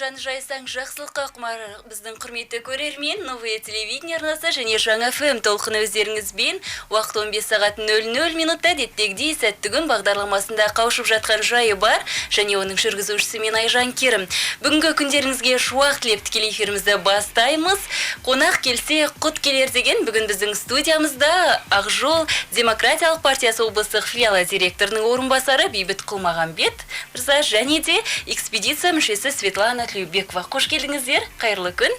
жаны жайсаң жақсылыққа құмар біздің құрметті көрермен, Новое телевидение арнасы және Жаңа ФМ толқыны өздеріңізбен уақыт 15 сағат 00 минутта деттегдей сәтті күн бағдарламасында қауышып жатқан жайы бар, және оның жүргізушісі мен Айжан Керім. Бүгінгі күндеріңізге шуақ тілеп тікелей эфирімізді бастаймыз. Қонақ келсе құт келер деген бүгін біздің студиямызда Ақжол Демократиялық партиясы облыстық филиалы директорының орынбасары Бейбіт Құлмағанбет мырза және де экспедиция мүшесі Светлана Тлеубекова. Қош келдіңіздер, қайырлы күн.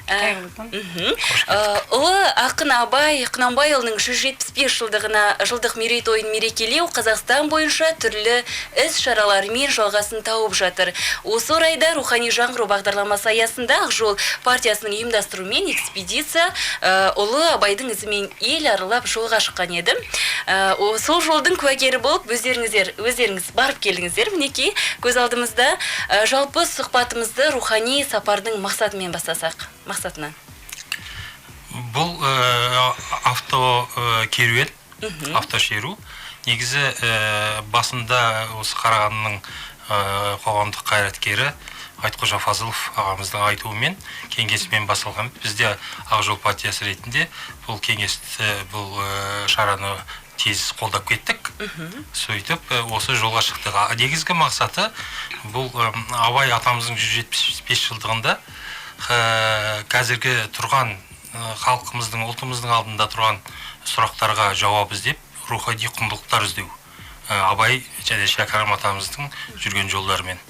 Ұлы ақын Абай Құнанбайұлының 175 жылдық мерейтойын мерекелеу Қазақстан бойынша түрлі іс-шараларымен жалғасын тауып жатыр. Осы орайда рухани жаңғыру бағдарламасы аясында Ақжол партиясының ұйымдастыруымен экспедиция ұлы Абайдың ізімен ел аралап жолға шыққан еді. Сол жолдың куәгері болып өздеріңіз барып келдіңіздер. Мінекей көз алдымызда жалпы сұхбатымызды рухани сапардың мақсатымен бастасақ. Мақсатынан. Бұл керуен, автошеру. Негізі басында осы Қарағандының қоғамдық қайраткері Айтқожа Фазылов ағамыздың айтуымен кеңесімен басылған. Бізде Ақжол партиясы ретінде бұл кеңесті, бұл шараны тез қолдап кеттік. Сөйтіп осы жолға шықтық. Негізгі мақсаты бұл Абай атамыздың 175 жылдығында қазіргі тұрған халқымыздың, ұлтымыздың алдында тұрған сұрақтарға жауап іздеп, рухани құндылықтар іздеу. Абай және Шәкәрім атамыздың жүрген жолдарымен.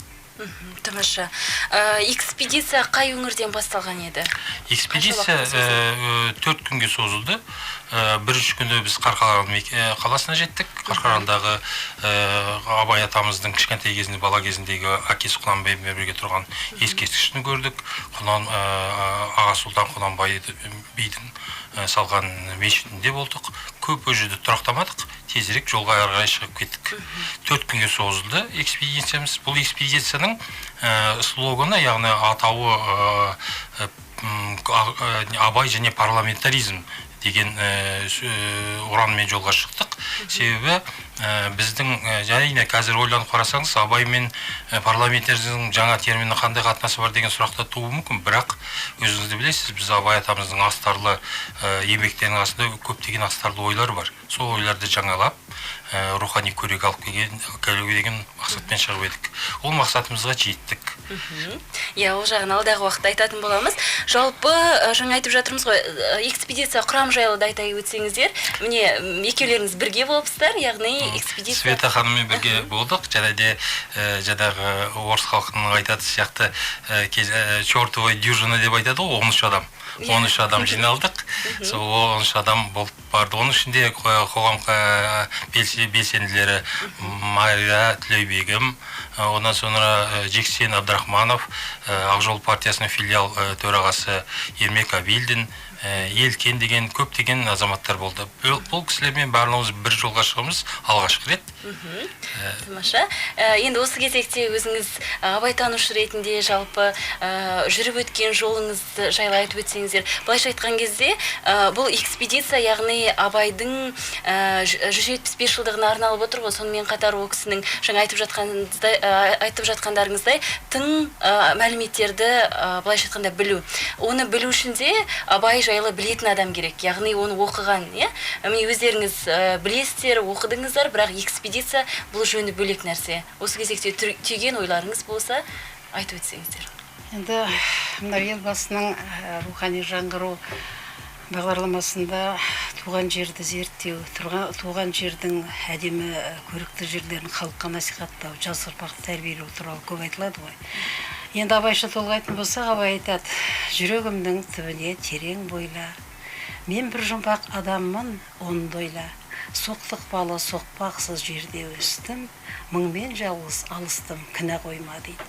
Тамаша. Экспедиция қай өңірден басталған еді? Экспедиция 4 күнге созылды. Бірінші күні біз Қарқаралы қаласына жеттік. Қарқаралыдағы Абай атамыздың кішкентай кезінде, бала кезіндегі әкесі Құнанбаймен бірге тұрған ескерткішін көрдік. Аға Сұлтан Құнанбай бидің салған мешітінде болдық. Көп жерде тұрақтамадық, тезірек жолға қарай шығып кеттік. 4 күнге созылды экспедициямыз. Бұл экспедицияның слоганы, яғни атауы Абай және парламентаризм деген ұранмен жолға шықтық. Себебі біздің және қазір ойланып қарасаңыз, Абай мен парламентаризмнің жаңа термині қандай қатынасы бар деген сұрақта туы мүмкін. Бірақ өзіңізді білесіз, біз Абай атамыздың астарлы еңбектерінің астында көптеген астарлы ойлар бар. Сол ойларды жаңалап, рухани көрек алып келуге деген мақсатпен шығып едік. Ол мақсатымызға жеттік. Ол жағын алдағы уақытта айтатын боламыз. Жалпы жаңа айтып жатырмыз ғой, экспедиция құрам жайлы да айта өтсеңіздер. Міне, екеулеріңіз бірге болыпсыздар, яғни экспедиция. Света ханыммен бірге болдық. Және де жаңағы орыс халқының айтатын сияқты чертовая дюжина деп айтады ғой, 13 адам. 13 адам жиналдық. Сол 13 адам болып барды. Оның ішінде қоғам белсенділері Майра Тлеубегім, онан sonra Жексен Абдрахманов, Ақжол партиясының филиал төрағасы Ермек Абилдин, Елкен деген көптеген азаматтар болды. Бұл кісілермен барлығымыз бір жолға шығымыз алғашқы рет. Тамаша. Енді осы кезекте өзіңіз абайтанушы ретінде жалпы жүріп өткен жолыңыз жайлы айтып өтсеңіздер. Былайша айтқан кезде бұл экспедиция, яғни Абайдың 175 жылдығына арналып отыр ғой. Сонымен қатар ол кісінің жаңа айтып жатқандарыңыздай тың мәліметтерді былайша айтқанда білу. Оны білу үшін де Абай жайлы білетін адам керек, яғни оны оқыған. Міне өздеріңіз білесіздер, оқыдыңыздар, бірақ экспедиция бұл жөні бөлек нәрсе. Осы кезекте түйген ойларыңыз болса, айтып өтсеңіздер. Енді мына елбасының рухани жаңғыру бағдарламасында туған жерді зерттеу, туған жердің әдемі көрікті жерлерін халыққа насихаттау, жас ұрпақты тәрбиелеу туралы көп айтылады ғой. Енді Абайша толғайтын болсақ, Абай айтады: жүрегімнің түбіне терең бойла, мен бір жұмбақ адаммын, онды ойла, соқтықпалы соқпақсыз жерде өстім, мыңмен жалғыз алыстым, кінә қойма дейді.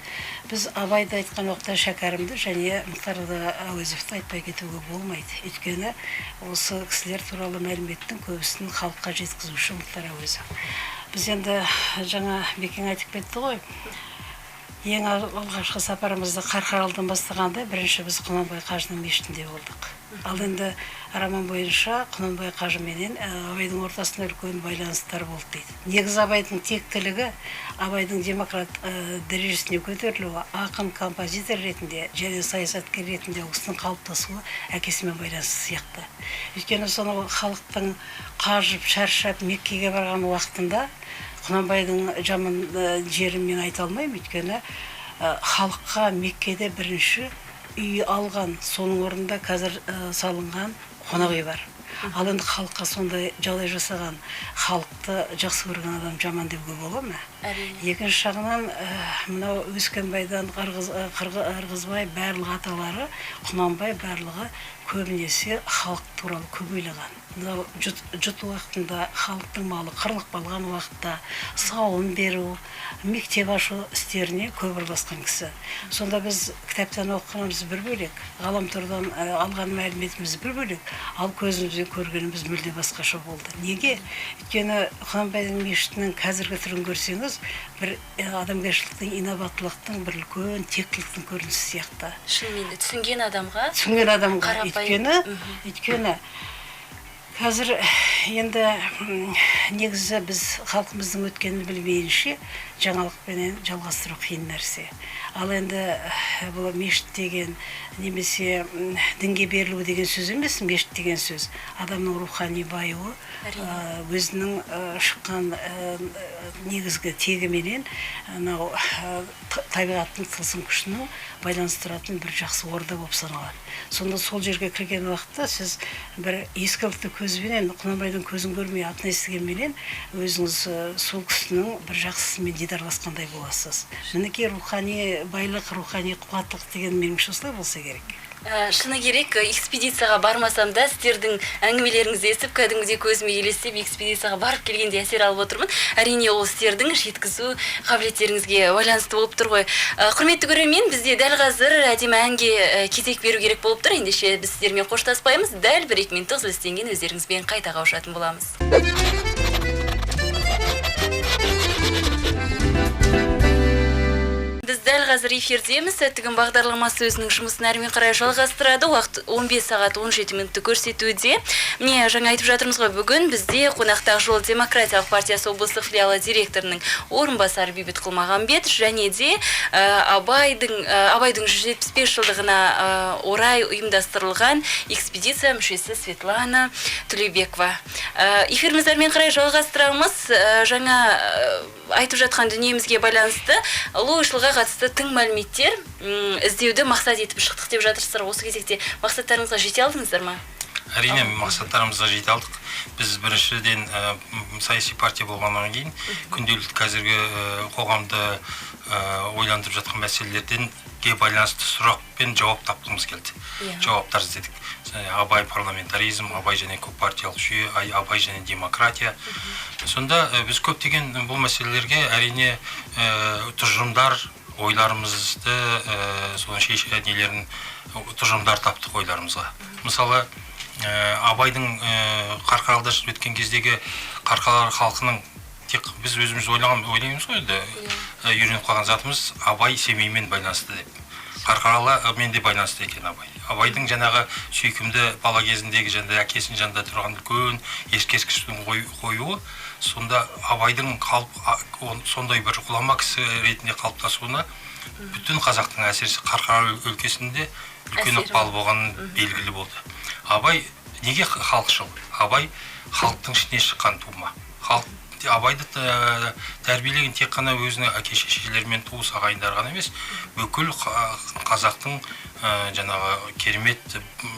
Біз Абайды айтқан уақытта Шәкәрімді және Мұхтар Әуезовті айтпай кетуге болмайды. Өйткені осы кісілер туралы мәліметтің көбісін халыққа жеткізуші Мұхтар Әуезов. Біз енді жаңа Бекең айтып кетті ғой, Ең алғашқы сапарымызды Қарқаралыдан бастағанда бірінші біз Құнанбай қажының мешітінде болдық. Ал енді роман бойынша Құнанбай қажы менен Абайдың ортасында үлкен байланыстар болды дейді. Негізі Абайдың тектілігі, Абайдың демократ дәрежесіне көтерілуі, ақын, композитор ретінде және саясаткер ретінде осының қалыптасуы әкесімен байланысты сияқты. Өйткені соны халықтың қажып, шаршап Меккеге барған уақытында Құнанбайдың жаман жерін мен айта алмаймын, өйткені халыққа Меккеде бірінші үй алған, соның орнында қазір салынған қонақ үй бар. Ал енді халыққа сондай жағдай жасаған халықты жақсы көрген адам жаман деуге бола ма? Екінші жағынан мынау Өскенбайдан Ырғызбай барлығы аталары, Құнанбай барлығы көбінесе халық туралы көп ойлаған. Мынау жұт уақытында халықтың малы қырылып қалған уақытта сауын беру, мектеп ашу істеріне көп араласқан кісі. Сонда біз кітаптан оқығанымыз бір бөлек, ғаламтордан алған мәліметіміз бір бөлек, ал көзімізбен көргеніміз мүлде басқаша болды. Неге? Өйткені Құнанбайдың мешітінің қазіргі түрін көрсеңіз, бір адамгершіліктің, инабаттылықтың, бір үлкен тектіліктің көрінісі сияқты. Шынымен де түсінген адамға өйткені қазір енді негізі біз халқымыздың өткенін білмейінше жаңалықпенен жалғастыру қиын нәрсе. Ал енді бұл мешіт деген немесе дінге берілу деген сөз емес, мешіт деген сөз адамның рухани байуы, өзінің шыққан негізгі тегіменен табиғаттың тылсым күшінің байланыстыратын бір жақсы орда болып саналады. Сонда сол жерге кірген уақытта сіз бір ескілікті көзбенен, Құнанбайдың көзін көрмей атын естігенменен өзіңіз сол кісінің бір жақсысымен дидарласқандай боласыз. Мінекей рухани байлық, рухани қуаттылық деген меніңше осылай болса керек. Шыны керек, экспедицияға бармасам да сіздердің әңгімелеріңізді естіп, кәдімгідей көзіме елестеп, экспедицияға барып келгенде әсер алып отырмын. Әрине ол сіздердің жеткізу қабілеттеріңізге байланысты болып тұр ғой. Құрметті көрермен, бізде дәл қазір әдемі әнге кезек беру керек болып тұр. Ендеше біз сіздермен қоштаспаймыз. Дәл 1-2 минут үзілістен кейін өздеріңізбен қайта қауышатын боламыз. Біз дәл қазір эфирдеміз. Сәттігін бағдарламасы өзінің жұмысын әрмен қарай жалғастырады. Уақыт 15 сағат 17 минутты көрсетуде. Міне жаңа айтып жатырмыз ғой, бүгін бізде қонақта Жол демократиялық партиясы облыстық филиалы директорының орынбасары Бейбіт Құлмағанбет және де Абайдың 175 жылдығына орай ұйымдастырылған экспедиция мүшесі Светлана Төлебекова. Эфиріміз әрмен қарай жалғастырамыз. Жаңа айтып жатқан дүниемізге байланысты ұлы ойшылға қатысты тың мәліметтер іздеуді мақсат етіп шықтық деп жатырсыздар. Осы кезекте мақсаттарыңызға жете алдыңыздар ма? Әрине, мақсаттарымызға жете алдық. Біз біріншіден саяси партия болғаннан кейін күнделікті қазіргі қоғамды ойландырып жатқан мәселелерденге байланысты сұрақ пен жауап тапқымыз келді. Жауаптар іздедік. Абай парламентаризм, Абай және көппартиялық жүйе, Абай және демократия. Сонда біз көптеген бұл мәселелерге әрине тұжырымдар, ойларымызды, соның нелерін тұжырымдар таптық ойларымызға. Мысалы, Абайдың Қарқаралыда жүріп өткен кездегі Қарқаралы халқының тек біз өзіміз ойлаймыз ғой, үйреніп қалған затымыз Абай Семеймен байланысты деп. Қарқаралымен де байланысты екен Абай. Абайдың жаңағы сүйкімді бала кезіндегі әкесінің жанында тұрған үлкен ескерткіштің қоюы, сонда Абайдың сондай бір ғұлама кісі ретінде қалыптасуына бүтін қазақтың, әсіресе Қарқаралы өлкесінде үлкен ықпалы болғаны белгілі болды. Абай неге халықшыл? Абай халықтың ішіне шыққан тума. Абайды тәрбиелеген тек қана өзінің әке-шешелерімен туыс ағайындар ғана емес, бүкіл қазақтың жаңағы керемет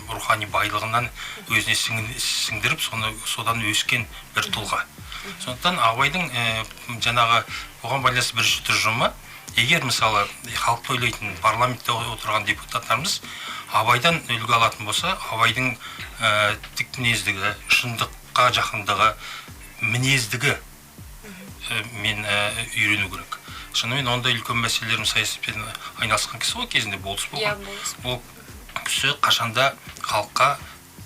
рухани байлығынан өзіне сіңдіріп, содан өскен бір тұлға. Сондықтан Абайдың жаңағы оған байланысты бірінші тұжырымы, егер мысалы халықты ойлайтын парламентте отырған депутаттарымыз Абайдан үлгі алатын болса, Абайдың тік мінездігі, шындыққа жақындығы, мінездігі мен үйрену керек. Шынымен ондай үлкен мәселелерін саясатпен айналысқан кісі ғой, кезінде болыс болған. Ол кісі қашанда халыққа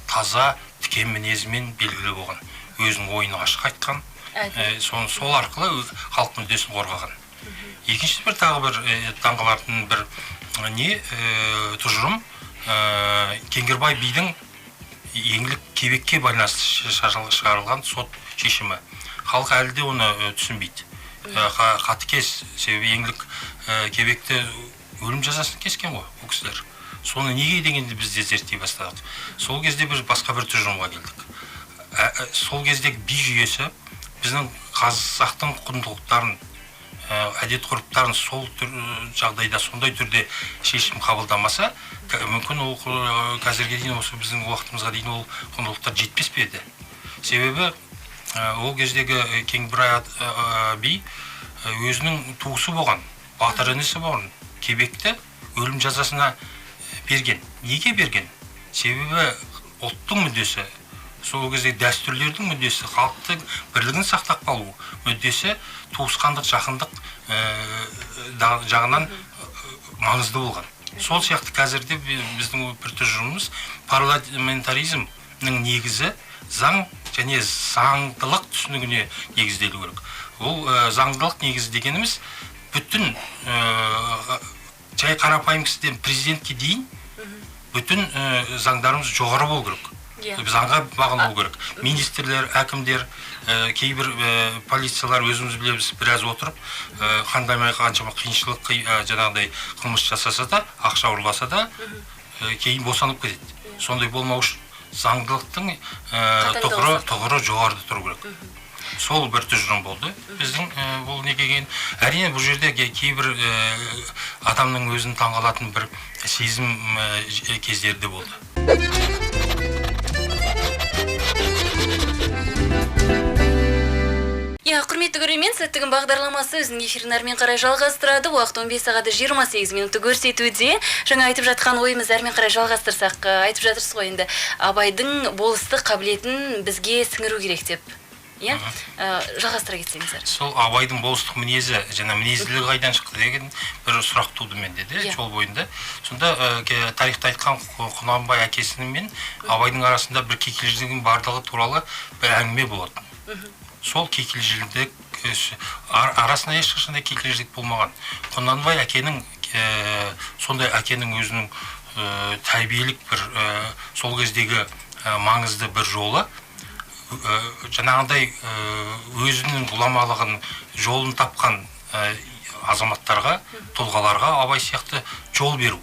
таза, тікен мінезімен белгілі болған. Өзінің ойын ашық айтқан, сол арқылы халық мүддесін қорғаған. Екінші бір тағы бір таңғалатын бір тұжырым Кеңгірбай бидің еңлік кебекке байланысты шығарылған сот шешімі. Халық әлі де оны түсінбейді. Қатыкез, себебі еңлік кебекті өлім жазасын кескен ғой, бұл кісілер. Соны неге дегенде біз де зерттей бастадық. Сол кезде біз басқа бір тұжырымға келдік. Сол кездегі би жүйесі біздің қазақтың құндылықтарын, әдет ғұрыптарын сол жағдайда сондай түрде шешім қабылдамаса, мүмкін ол қазірге дейін осы біздің уақытымызға дейін ол құндылықтар жетпес пе еді. Себебі ол кездегі Кеңгірбай би өзінің туысы болған, батыр інісі болған кебекті өлім жазасына берген. Неге берген? Себебі ұлттың мүддесі, сол кезде дәстүрлердің мүддесі, халықтың бірлігін сақтап қалу мүддесі туысқандық, жақындық жағынан маңызды болған. Сол сияқты қазірде біздің бір тұжырымымыз парламентаризмнің негізі заң және заңдылық түсінігіне негізделу керек. Ол заңдылық негізі дегеніміз бүтін жай қарапайым кісіден президентке дейін бүтін заңдарымыз жоғары болу керек. Заңға бағынуы керек. Министрлер, әкімдер, кейбір полициялар өзіміз білеміз біраз отырып, қандаймай қаншама қиыншылық жаңағыдай қылмыс жасаса да, ақша ұрласа да, кейін босанып кетеді. Сондай болмау үшін заңдылықтың тұғыры жоғарыда тұру керек. Сол бір тұжырым болды. Біздің бұл неге келген. Әрине бұл жерде кейбір адамның өзін таңғалатын бір сезім кездерде болды. Құрметті көрермен, сәттігін бағдарламасы өзінің эфирін әрмен қарай жалғастырады. Уақыт 15 сағаты 28 минутты көрсетуде. Жаңа айтып жатқан ойымыз әрмен қарай жалғастырсақ, айтып жатырсыз ғой енді, Абайдың болыстық қабілетін бізге сіңіру керек деп. Жалғастыра кетсеңіздер. Сол Абайдың болыстық мінезі, және мінезділігі қайдан шықты деген бір сұрақ туды менде де, жол бойында. Сонда тарихта айтқан Құнанбай әкесінің мен Абайдың арасында бір кикілжіңнің бардығы туралы бір әңгіме болады. Сол кикілжіңдік арасында ешқашанда кикілжіңдік болмаған. Құнанбай әкенің сондай әкенің өзінің тәрбиелік бір сол кездегі маңызды бір жолы, жаңағыдай өзінің ғұламалығын жолын тапқан азаматтарға, тұлғаларға Абай сияқты жол беру.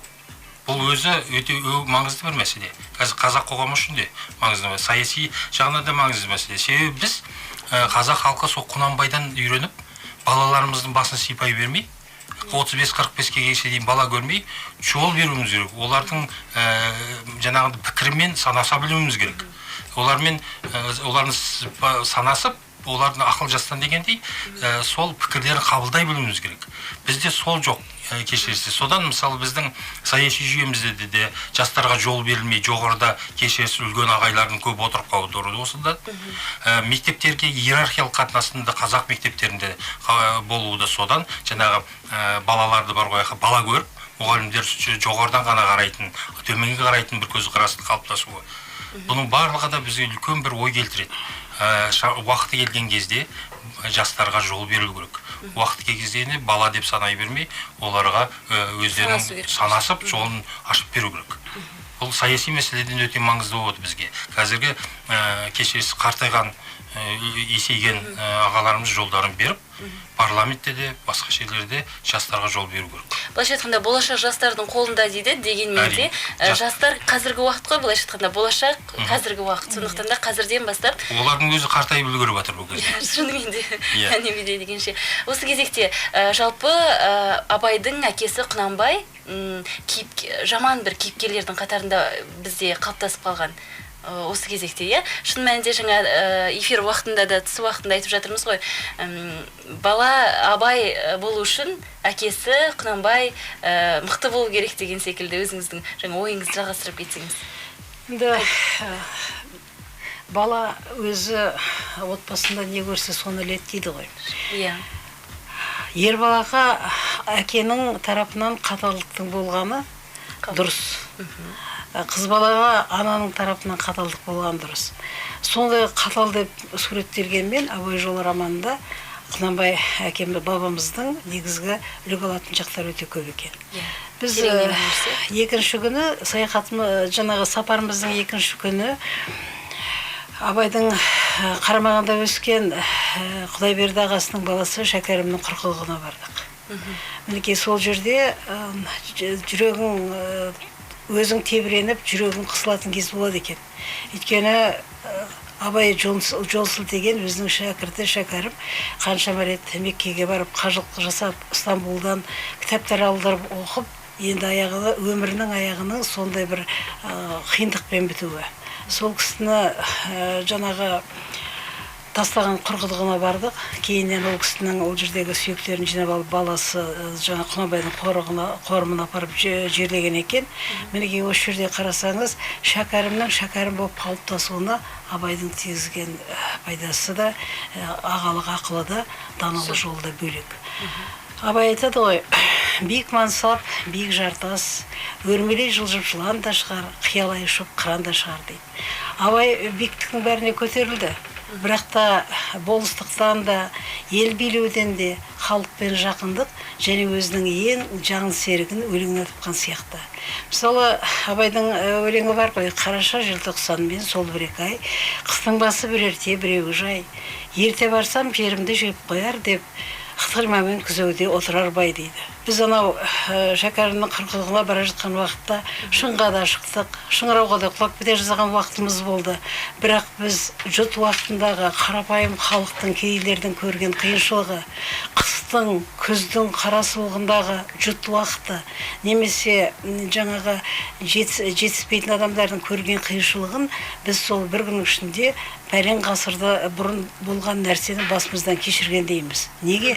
Бұл өзі өте маңызды бір мәселе. Қазір қазақ қоғамы үшін де маңызды, саяси жағынан да маңызды мәселе. Себебі біз қазақ халқы сол Құнанбайдан үйреніп, балаларымыздың басын сипай бермей, 35-45-ке келсе дейін бала көрмей, жол беруіміз керек. Олардың жаңағы пікірмен санаса білуіміз керек. Олармен санасып, олардың ақыл жастан дегендей, сол пікірлерін қабылдай білуіміз керек. Бізде сол жоқ, кешірісі. Содан мысалы біздің саяси жүйемізде де жастарға жол берілмей, жоғарыда кешірісі үлген ағайлардың көп отырып қалуы дұрыс. Осында мектептерге иерархиялық қатынасында қазақ мектептерінде болуы да содан, жаңағы балаларды бар ғой, бала көріп, мұғалімдер жоғарыдан ғана қарайтын, төменге қарайтын бір көзқарастың қалыптасуы. Бұның барлығы да бізге үлкен бір ой келтіреді. Уақыты келген кезде жастарға жол берілу керек. Уақыт келген кезде бала деп санай бермей, оларға өздерінің санасып, жолын ашып беру керек. Бұл саяси мәселеден өте маңызды болады бізге. Қазіргі кешірісі қартайған, есейген ағаларымыз жолдарын беріп, парламентте де, басқа жерлерде жастарға жол беру керек. Былайша айтқанда, болашақ жастардың қолында дейді, дегенмен де жастар қазіргі уақыт қой, былайша айтқанда, болашақ қазіргі уақыт. Сондықтан да қазірден бастап олардың өзі қартайып үлгеріп жатыр бұл кезде. Шынымен де, әнемеде дегенше. Осы кезекте жалпы Абайдың әкесі Құнанбай жаман бір кейіпкерлердің қатарында бізде қалыптасып қалған. Осы кезекте, шын мәнінде жаңа эфир уақытында да, тыс уақытында айтып жатырмыз ғой, бала Абай болу үшін әкесі Құнанбай мықты болу керек деген секілді өзіңіздің жаңа ойыңызды жалғастырып кетсеңіз. Бала өзі отбасында не көрсе соны іледі дейді ғой. Ер балаға әкенің тарапынан қаталдықтың болғаны дұрыс. Қыз балаға ананың тарапынан қаталдық болған дұрыс. Сондай қатал деп суреттелгенмен Абай жолы романында Құнанбай әкем бабамыздың негізгі үлгі алатын жақтары өте көп екен. Біз екінші күні жаңағы сапарымыздың екінші күні Абайдың Қарамағанда өскен Құдайберді ағасының баласы Шәкәрімнің қырқылығына бардық. Мінекей сол жерде жүрегің өзің тебіреніп, жүрегің қысылатын кез болады екен. Өйткені Абай жолсыл деген өзінің шәкірті Шәкәрім қаншама рет Меккеге барып, қажылық жасап, Стамбулдан кітаптар алдырып оқып, енді өмірінің аяғының сондай бір қиындықпен бітуі. Сол кісіні жаңағы тастаған құрғылығына бардық. Кейіннен ол кісінің ол жердегі сүйектерін жинап алып, баласы жаңа Құнанбайдың қорымына апарып жерлеген екен. Мінекей осы жерде қарасаңыз, Шәкәрімнің шәкәрім болып қалыптасуына Абайдың тигізген пайдасы да, ағалық ақылы да, даналы жолы да бөлек. Абай айтады ғой, биік мансап, биік жартас, өрмелей жылжып жылан да шығар, қиялай ұшып қыран да шығар дейді. Абай биіктіктің бәріне көтерілді. Бірақ та болыстықтан да, ел билеуден де халықпен жақындық және өзінің ең жаңыл серігін өлеңіне тапқан сияқты. Мысалы, Абайдың өлеңі бар ғой, қараша желтоқсан мен сол бір-екі ай, қыстың басы бір ерте біреуі жай, ерте барсам жерімді жеп қояр деп, Қытырмамен күзеуде отырар бай дейді. Біз анау Шәкәрімнің қырқылығына бара жатқан уақытта шыңға да шықтық, шыңырауға да құлап кете жазған уақытымыз болды. Бірақ біз жұт уақытындағы қарапайым халықтың, кедейлердің көрген қиыншылығы, қыстың, күздің қара суығындағы жұт уақыты, немесе жаңағы жетіспейтін адамдардың көрген қиыншылығын біз сол бір күннің ішінде пәлен ғасырда бұрын болған нәрсені басымыздан кешіргендейміз. Неге?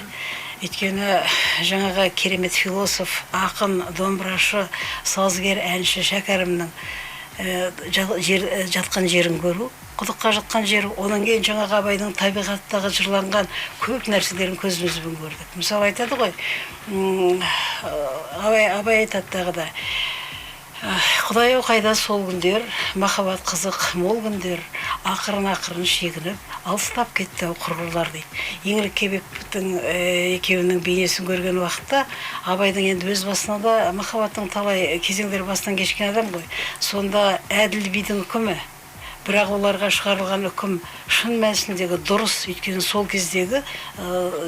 Өйткені жаңағы керемет философ, ақын, домбырашы, сазгер, әнші Шәкәрімнің жатқан жерін көру, құдыққа жатқан жері, онан кейін жаңағы Абайдың табиғаттағы жырланған көп нәрселерін көзімізбен көрдік. Мысалы айтады ғой, Абай айтады тағы да, Құдай қайда сол күндер, махаббат қызық мол күндер, ақырын шегініп, алыстап кетті құрғырлар дейді. Еңлік Кебектің екеуінің бейнесін көрген уақытта Абайдың енді өз басына да махаббаттың талай кезеңдер басынан кешкен адам ғой. Сонда әділ бидің үкімі, бірақ оларға шығарылған үкім шын мәнісіндегі дұрыс, өйткені сол кездегі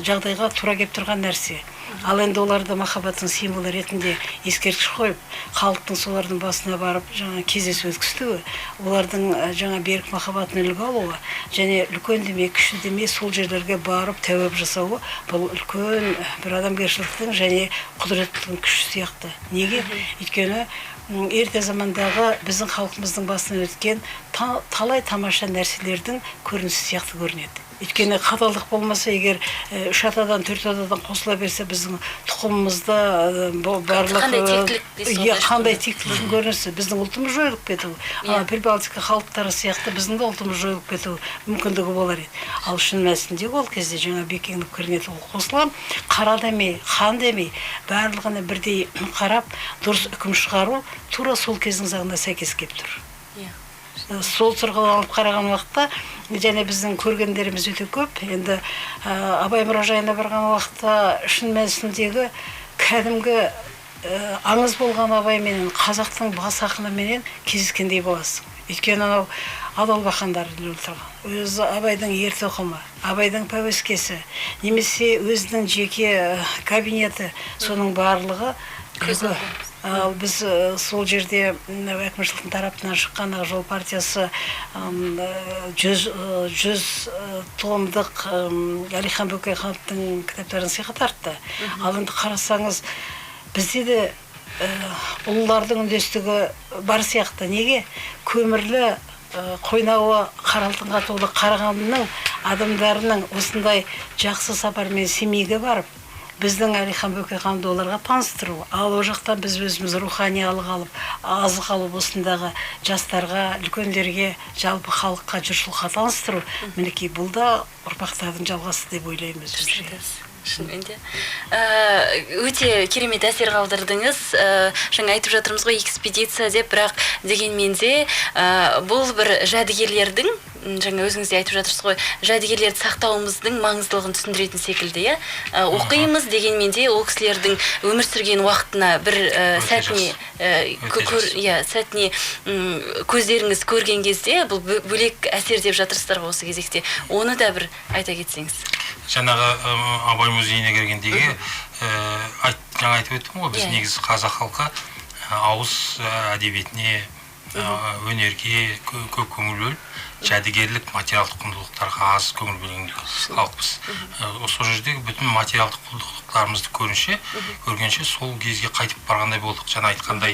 жағдайға тура кеп тұрған нәрсе. Ал енді оларды махаббаттың символы ретінде ескерткіш қойып, халықтың солардың басына барып жаңа кездесу өткізуі, олардың жаңа берік махаббатын үлгі алуы, және үлкен демей, кіші демей сол жерлерге барып тәуіп жасауы, бұл үлкен бір адамгершіліктің және құдіреттің күші сияқты. Неге? Өйткені ерте замандағы біздің халқымыздың басынан өткен талай тамаша нәрселердің көрінісі сияқты көрінеді. Өйткені қаталдық болмаса, егер 3 атадан 4 атадан қосыла берсе, біздің тұқымымызда барлық қандай тектіліктің көрінісі, біздің ұлтымыз жойылып кету, Прибалтика халықтары сияқты біздің де ұлтымыз жойылып кету мүмкіндігі болар еді. Ал шын мәнісінде ол кезде жаңа бекеңдік көрінеді, ол қосылған, қара демей, хан демей, барлығына бірдей қарап, дұрыс үкім шығару тура сол кездің заңына сәйкес келіп тұр. Сол тұрғыдан алып қараған уақытта және біздің көргендеріміз өте көп. Енді Абай мұражайына барған уақытта шын мәнісіндегі кәдімгі аңыз болған Абай менен қазақтың бас ақынымен кездескендей боласың. Өйткені анау Адалбақандар тұрған, өзі Абайдың ерте оқымы, Абайдың пәуескесі, немесе өзінің жеке кабинеті, соның барлығы көзі. Ал біз сол жерде әкімшіліктің тарапынан шыққан Жол партиясы 100 томдық Әлихан Бөкейхановтың кітаптарын сыйға тартты. Ал енді қарасаңыз, бізде де ұлылардың үндестігі бар сияқты. Неге? Көмірлі қойнауы қаралтынға толы Қарағандының адамдарының осындай жақсы сапармен Семейге барып, біздің Әлихан Бөкейханды оларға таныстыру, ал о жақтан біз өзіміз руханиялық алып, азық алып осындағы жастарға, үлкендерге, жалпы халыққа, жұртшылыққа таныстыру, мінекей бұл да ұрпақтардың жалғасы деп ойлаймыз. Шынымен де өте керемет әсер қалдырдыңыз. Жаңа айтып жатырмыз ғой, экспедиция деп, бірақ дегенмен де бұл бір жәдігерлердің жаңа өзіңіз де айтып жатырсыз ғой, жәдігерлерді сақтауымыздың маңыздылығын түсіндіретін секілді, иә. Оқимыз дегенмен де ол кісілердің өмір сүрген уақытына бір сәтіне көздеріңіз көрген кезде бұл бөлек әсер деп жатырсыздар ғой осы кезекте. Оны да бір айта кетсеңіз. Жаңағы Абай музейіне кіргендегі жаңа айтып өттім ғой, біз негізі қазақ халқы ауыз әдебиетіне, өнерге көп көңіл бөліп, жәдігерлік материалдық құндылықтарға аз көңіл бөлген халықпыз. Осы жердегі bütün материалдық құндылықтарымызды көргенше сол кезге қайтып барғандай болдық. Жаңа айтқандай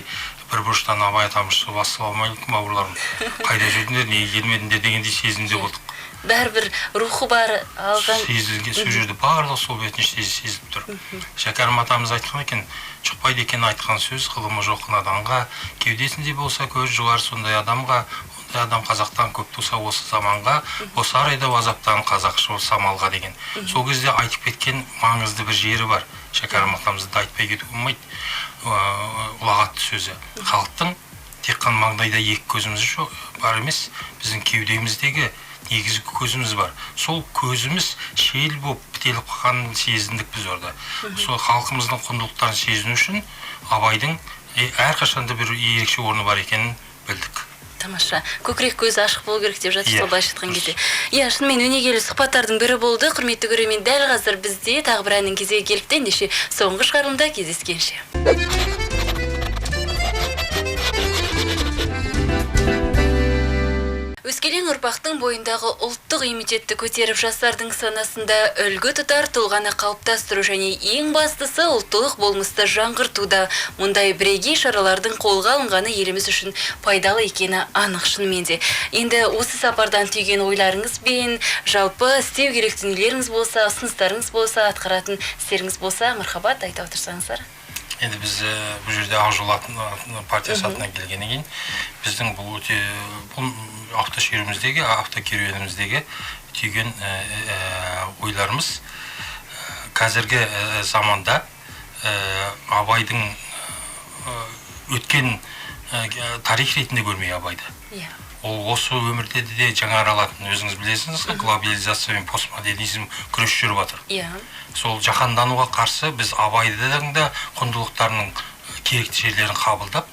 бір бұрыштан Абай атамыз ассалаумағалейкум бауырларым, қайда жүрдіңдер, неге келмедіңдер дегендей сезімде болдық. Бәрібір рухы бар алған сезілген сол жерде барлығы сол бетін сезіліп тұр. Шәкәрім атамыз айтқан екен, шықпайды екен айтқан сөз ғылымы жоқ наданға, кеудесінде болса көз жұғар сондай адамға, ондай адам қазақтан көп туса осы заманға, осы арайда азаптан қазақшы самалға деген. Сол кезде айтып кеткен маңызды бір жері бар. Шәкәрім атамызды да айтпай кетуге болмайды. Ұлағатты сөзі. Халықтың тек қана маңдайда екі көзіміз бар емес, біздің кеудеміздегі негізгі көзіміз бар. Сол көзіміз шел болып бітеліп қалғанын сезіндік біз орда. Сол халқымыздың құндылықтарын сезіну үшін Абайдың әрқашанда бір ерекше орны бар екенін білдік. Тамаша. Көкірек көзі ашық болу керек деп жатырсыз былайша айтқан кезде. Иә, шынымен өнегелі сұхбаттардың бірі болды. Құрметті көрермен, дәл қазір бізде тағы бір әннің кезегі келіпті. Ендеше соңғы шығарылымда кездескенше. Өскелең ұрпақтың бойындағы ұлттық иммунитетті көтеріп жастардың санасында үлгі тұтар тұлғаны қалыптастыру және ең бастысы ұлттық болмысты жаңғыртуда. Мұндай бірегей шаралардың қолға алынғаны еліміз үшін пайдалы екені анық шынымен де. Енді осы сапардан түйген ойларыңыз бен жалпы істеу керек дүниелеріңіз болса, ұсыныстарыңыз болса, атқаратын істеріңіз болса, мархабат айта отырсаңыздар. Енді біз бұл жерде Ақжол партиясы атынан келгеннен кейін біздің бұл автокеруеніміздегі түйген ойларымыз қазіргі заманда Абайдың өткен тарих ретінде көрмей Абайды. Ол осы өмірде де жаңарылатын, өзіңіз білесіңіз, глобализация мен постмодернизм күрес жүріп жатыр. Сол жаһандануға қарсы біз Абайдың да құндылықтарының керекті жерлерін қабылдап,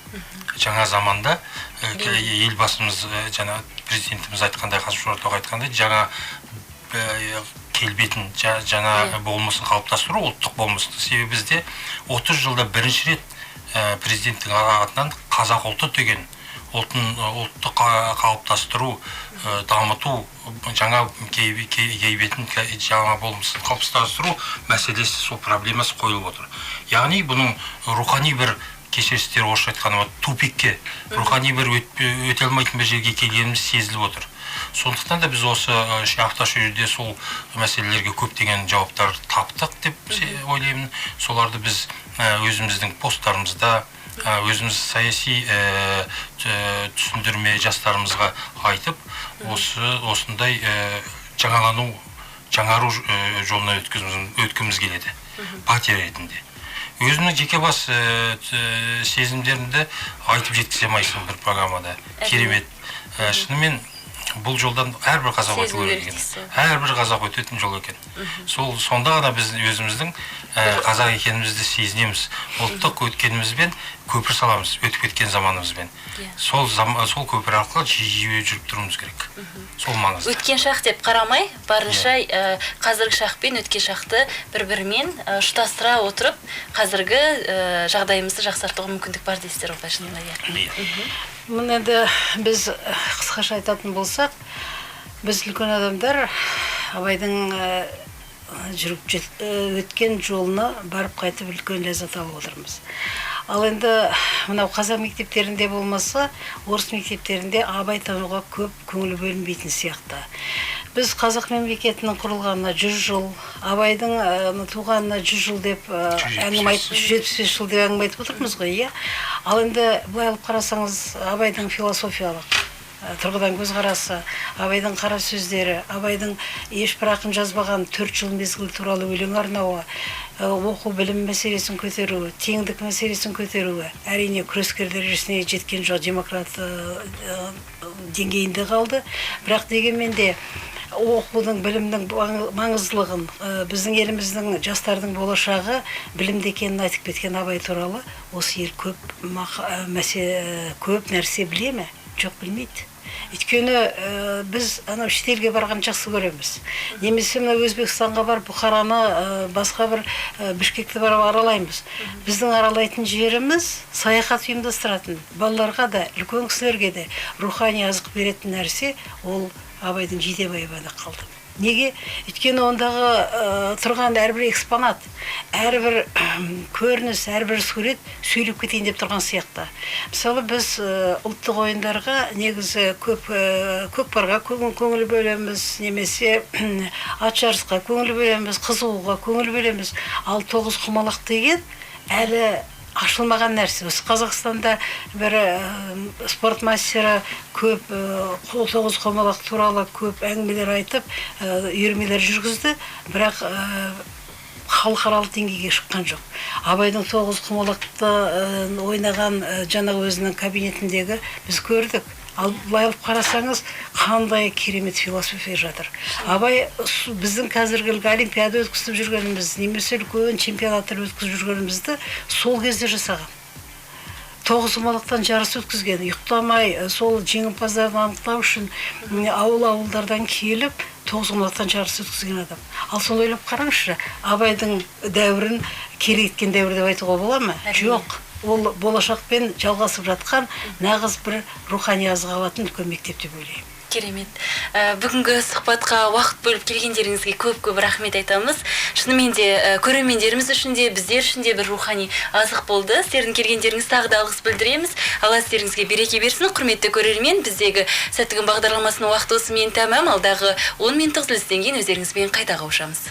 жаңа заманда елбасымыз, жаңа президентіміз айтқандай, Қасым-Жомарт Тоқаев айтқандай, жаңа келбетін, жаңа болмысын қалыптастыру, ұлттық болмысын. Себебі бізде 30 жылда бірінші рет президенттің атынан қазақ ұлты деген ұлтты қалыптастыру, дамыту, жаңа кейбетін, жаңа болмысын қалыптастыру мәселесі, сол проблемасы қойылып отыр. Яғни бұның рухани бір кешірістер орысша айтқанда тупикке, рухани бір өте алмайтын бір жерге келгеніміз сезіліп отыр. Сондықтан да біз осы автошеруде сол мәселелерге көптеген жауаптар таптық деп ойлаймын. Соларды біз өзіміздің постарымызда, өзіміз саяси түсіндірме жастарымызға айтып, осындай жаңару жолына өткіміз келеді, партия ретінде. Өзімнің жеке бас сезімдерімді айтып жеткізе алмайсың бір программада. Керемет. Шынымен бұл жолдан әрбір қазақ өту керек екен. Әрбір қазақ өтетін жол екен. Сонда ғана біз өзіміздің қазақ екенімізді сезінеміз. Ұлттық өткенімізбен көпір саламыз, өтіп кеткен заманымызбен. Сол көпір арқылы жиі жүріп тұруымыз керек. Сол маңызды. Өткен шақ деп қарамай, барынша қазіргі шақ пен өткен шақты бір-бірімен ұштастыра отырып, қазіргі жағдайымызды жақсартуға мүмкіндік бар дейсіздер ғой, шынында. Мұны енді біз қысқаша айтатын болсақ, біз үлкен адамдар Абайдың жүріп өткен жолына барып қайтып үлкен ләззат алып отырмыз. Ал енді мынау қазақ мектептерінде болмаса, орыс мектептерінде Абай тануға көп көңіл бөлінбейтін сияқты. Біз қазақ мемлекетінің құрылғанына 100 жыл, Абайдың туғанына 100 жыл деп әңгіме айтып, 175 жыл деп әңгіме айтып отырмыз ғой, иә. Ал енді былай алып қарасаңыз, Абайдың философиялық тұрғыдан көзқарасы, абайдың қара сөздері, абайдың ешбір ақын жазбаған 4 жыл мезгіл туралы өлең арнауы, оқу білім мәселесін көтеруі, теңдік мәселесін көтеруі, әрине күрескер дәрежесіне жеткен жоқ, демократ деңгейінде қалды. Бірақ дегенмен де оқудың, білімнің маңыздылығын, біздің еліміздің жастардың болашағы білімде екенін айтып кеткен Абай туралы осы ел көп нәрсе біле ме? Жоқ, білмейді. Өйткені біз анау шетелге барған жақсы көреміз. Немесе мына Өзбекстанға барып, Бұхараны, басқа бір Бішкекті барып аралаймыз. Біздің аралайтын жеріміз саяхат ұйымдастыратын. Балаларға да, үлкен кісілерге де рухани азық беретін нәрсе ол Абайдың Жидебайыбада қалды. Неге? Өйткені ондағы тұрған әрбір экспонат, әрбір көрініс, әрбір сурет сөйлеп кетейін деп тұрған сияқты. Мысалы, біз ұлттық ойындарға негізі көкпарға көңіл бөлеміз, немесе ат жарысқа көңіл бөлеміз, қызуға көңіл бөлеміз. Ал 9 құмалақ деген әлі ашылмаған нәрсе. Осы Қазақстанда бір спорт мастері көп 9 құмалақ туралы көп әңгімелер айтып, үйірмелер жүргізді, бірақ халықаралық деңгейге шыққан жоқ. Абайдың 9 құмалақты ойнаған жаңағы өзінің кабинетіндегі біз көрдік. Ал былай алып қарасаңыз, қандай керемет философия жатыр. Абай біздің қазіргі олимпиада өткізіп жүргеніміз, немесе үлкен чемпионаттар өткізіп жүргенімізді сол кезде жасаған. 9 құмалақтан жарыс өткізген, ұйықтамай сол жеңімпаздарды анықтау үшін ауыл-ауылдардан келіп 9 құмалақтан жарыс өткізген адам. Ал соны ойлап қараңызшы, Абайдың дәуірін керек еткен дәуір деп айтуға бола ма? Жоқ. Ол болашақпен жалғасып жатқан нағыз бір рухани азық алатын үлкен мектеп деп ойлаймын. Керемет. Бүгінгі сұхбатқа уақыт бөліп келгендеріңізге көп рахмет айтамыз. Шынымен де көрермендеріміз үшін де, біздер үшін де бір рухани азық болды. Сіздердің келгендеріңіз тағы да алғыс білдіреміз. Алла сіздеріңізге береке берсін. Құрметті көрермен, біздегі сәтті күн бағдарламасының уақыты осымен тәмам. Алдағы 10 минуттық үзілістен кейін өздеріңізбен қайта қауышамыз.